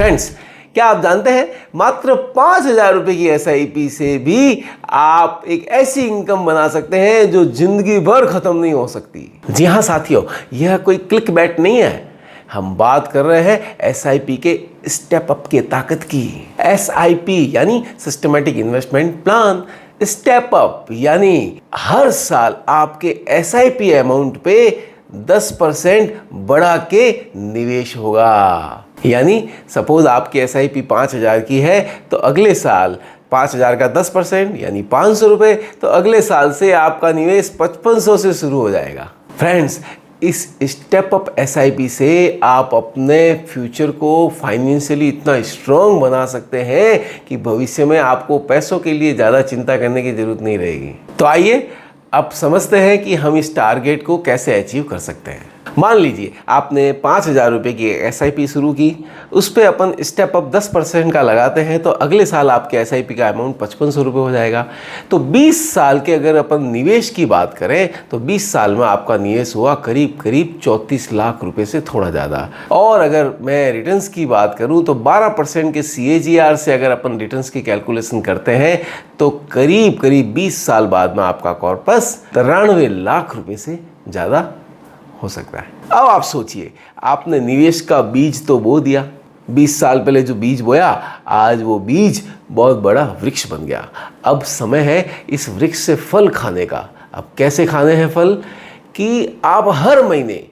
Friends, क्या आप जानते हैं मात्र 5,000 रुपए की SIP से भी आप एक ऐसी इनकम बना सकते हैं जो जिंदगी भर खत्म नहीं हो सकती। जी हाँ साथियों, यह कोई क्लिक बैट नहीं है। हम बात कर रहे हैं SIP के स्टेप अप के ताकत की। SIP यानी systematic investment plan. Step up यानी हर साल आपके SIP अमाउंट पे 10% बढ़ा के निवेश होगा। यानी सपोज आपकी SIP 5,000 की है तो अगले साल 5,000 का 10% यानी 500 रुपये, तो अगले साल से आपका निवेश 5500 से शुरू हो जाएगा। फ्रेंड्स, इस स्टेप अप SIP से आप अपने फ्यूचर को फाइनेंशियली इतना स्ट्रॉन्ग बना सकते हैं कि भविष्य में आपको पैसों के लिए ज़्यादा चिंता करने की ज़रूरत नहीं रहेगी। तो आइए अब समझते हैं कि हम इस टारगेट को कैसे अचीव कर सकते हैं। मान लीजिए आपने 5,000 रुपये की SIP शुरू की, उस पर अपन स्टेप अप 10% का लगाते हैं तो अगले साल आपके SIP का अमाउंट 5500 रुपये हो जाएगा। तो 20 साल के अगर अपन निवेश की बात करें तो 20 साल में आपका निवेश हुआ करीब 34 लाख रुपये से थोड़ा ज़्यादा। और अगर मैं रिटर्न्स की बात करूँ तो 12% के CAGR से अगर अपन रिटर्न्स की कैलकुलेशन करते हैं तो करीब 20 साल बाद में आपका कॉर्पस 93 लाख रुपये से ज़्यादा हो सकता है। अब आप सोचिए, आपने निवेश का बीज तो बो दिया, 20 साल पहले जो बीज बोया आज वो बीज बहुत बड़ा वृक्ष बन गया। अब समय है इस वृक्ष से फल खाने का। अब कैसे खाने हैं फल कि आप हर महीने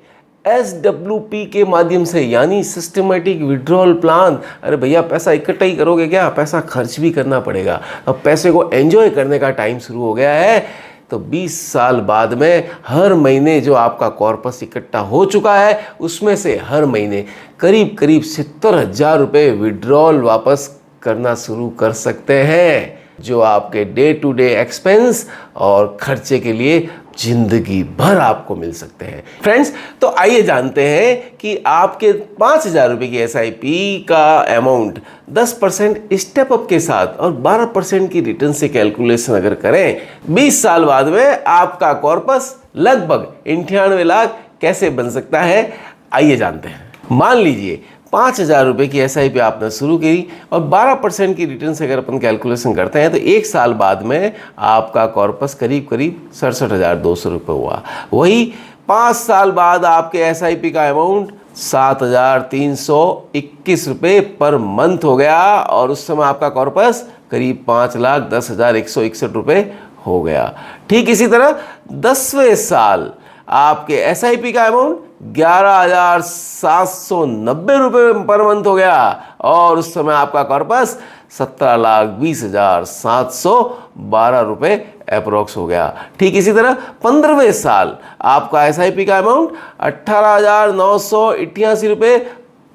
SWP के माध्यम से यानी सिस्टमेटिक विड्रॉल प्लान। अरे भैया, पैसा इकट्ठा ही करोगे क्या, पैसा खर्च भी करना पड़ेगा। अब पैसे को एंजॉय करने का टाइम शुरू हो गया है। तो 20 साल बाद में हर महीने जो आपका कॉर्पस इकट्ठा हो चुका है उसमें से हर महीने करीब 70,000 रुपये विड्रॉल वापस करना शुरू कर सकते हैं, जो आपके डे टू डे एक्सपेंस और खर्चे के लिए जिंदगी भर आपको मिल सकते हैं। फ्रेंड्स, तो आइए जानते हैं कि आपके 5,000 रुपये की SIP का अमाउंट 10% स्टेप अप के साथ और 12% की रिटर्न से कैलकुलेशन अगर करें 20 साल बाद में आपका कॉर्पस लगभग 98 लाख कैसे बन सकता है, आइए जानते हैं। मान लीजिए 5,000 रुपये की SIP आपने शुरू की और 12% की रिटर्न से अगर अपन कैलकुलेशन करते हैं तो एक साल बाद में आपका कॉर्पस करीब 67,200 रुपये हुआ। वही 5 साल बाद आपके SIP का अमाउंट 7,321 रुपये पर मंथ हो गया और उस समय आपका कॉर्पस करीब 5,10,161 रुपये हो गया। ठीक इसी तरह 10वें साल आपके SIP का अमाउंट 11,790 रुपये पर मंथ हो गया और उस समय आपका कॉर्पस 17,20,712 रुपये अप्रोक्स हो गया। ठीक इसी तरह 15वें साल आपका SIP का अमाउंट 18,988 रुपये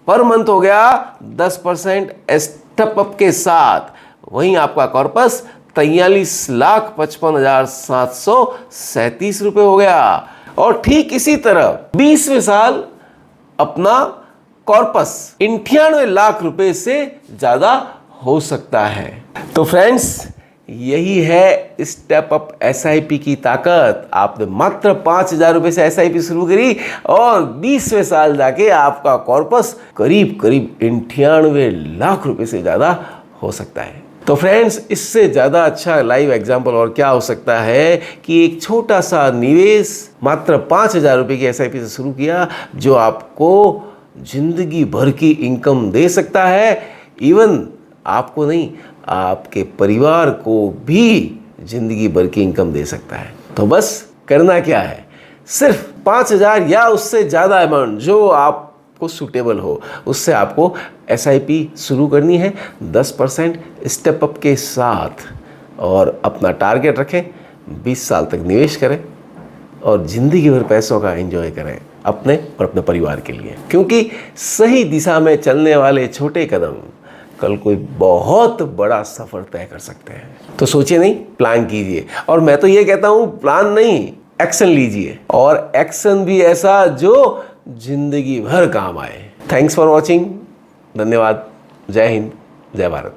पर मंथ हो गया 10% स्टेप अप के साथ। वहीं आपका कॉर्पस 43,55,737 रुपये हो गया। और ठीक इसी तरह 20वें साल अपना कॉर्पस 98 लाख रुपए से ज्यादा हो सकता है। तो फ्रेंड्स, यही है स्टेप अप SIP की ताकत। आपने मात्र 5,000 रुपए से SIP शुरू करी और 20वें साल जाके आपका कॉर्पस करीब 98 लाख रुपए से ज्यादा हो सकता है। तो फ्रेंड्स, इससे ज़्यादा अच्छा लाइव एग्जाम्पल और क्या हो सकता है कि एक छोटा सा निवेश मात्र 5,000 रुपये की SIP से शुरू किया जो आपको जिंदगी भर की इनकम दे सकता है। इवन आपको नहीं, आपके परिवार को भी जिंदगी भर की इनकम दे सकता है। तो बस करना क्या है, सिर्फ 5,000 या उससे ज़्यादा अमाउंट जो आप को सूटेबल हो उससे आपको SIP शुरू करनी है 10% स्टेप अप के साथ और अपना टारगेट रखें, 20 साल तक निवेश करें और ज़िंदगी भर पैसों का एंजॉय करें अपने और अपने परिवार के लिए। क्योंकि सही दिशा में चलने वाले छोटे कदम कल कोई बहुत बड़ा सफ़र तय कर सकते हैं। तो सोचिए नहीं, प्लान कीजिए। और मैं तो ये कहता हूँ प्लान नहीं, एक्शन लीजिए और एक्शन भी ऐसा जो जिंदगी भर काम आए। Thanks for watching. धन्यवाद। जय हिंद, जय भारत।